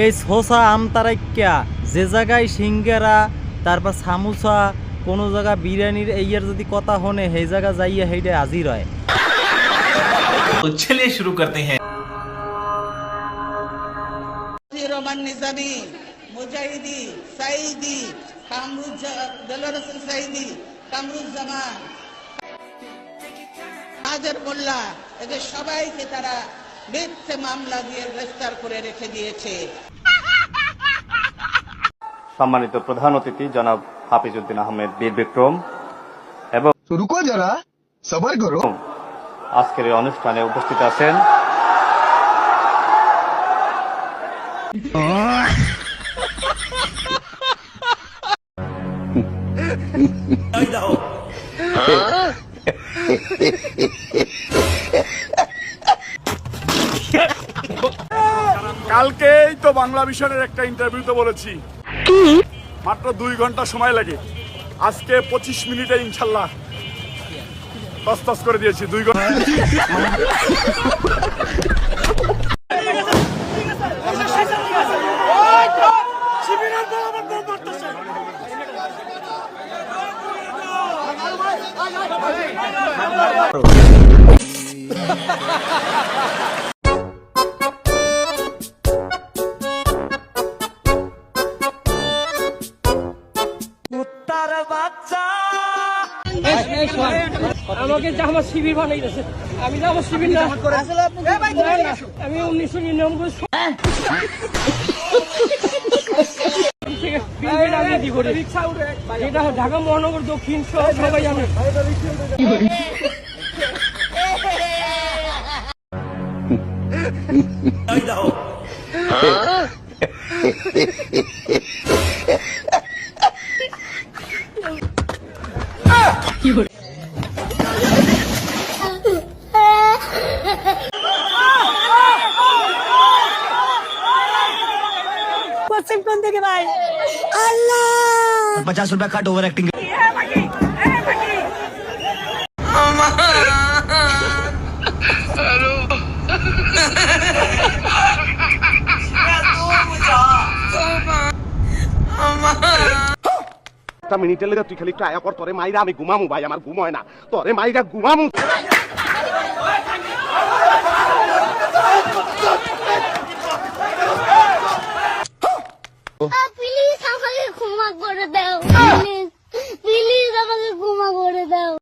এই শসা আমতারাইক্যা যে জায়গায় সিঙ্গারা তারপর সামোসা কোনো জায়গা বিরিয়ানির এইয়ার যদি কথা হনে সেই জায়গা যাইয়া সেইটা হাজির হয়। তো চলিয়ে শুরু করতে হ্যাঁ। রহমান নিজামী, মুজাহিদি, সাইদি, সাইদি, কামরুজ্জামান, হাজার মোল্লা, এদের সবাইকে তারা মিথ্যে মামলা দিয়ে গ্রেফতার করে রেখে দিয়েছে। সম্মানিত প্রধান অতিথি জনাব হাফিজউদ্দিন আহমেদ বীর বিক্রম এবং রুকো যারা সবার করো আজকের এই অনুষ্ঠানে উপস্থিত আছেন কালকেই তো বাংলা মিশনের একটা ইন্টারভিউতে বলেছি মাত্র 2 ঘন্টা সময় লাগে, আজকে 25 মিনিটে ইনশাল্লাহ তস করে দিয়েছি 2 ঘন্টা। আমাকে আমার শিবির বানাই দিয়েছে, আমি তো আমার শিবির না, আমি 1999 এটা ঢাকা মহানগর দক্ষিণ সবাই জানে। पश्चिम कौन देखे भाई? अल्लाह 50 रुपया कट ओवर एक्टिंग। মিনিটের লেগে তুই খালি একটু আয়া কর, তোরে মাইরা আমি ঘুমামু ভাই, আমার ঘুম হয় না, তোরে মাইরা ঘুমামু। প্লিজ আমাকে ক্ষমা করে দাও।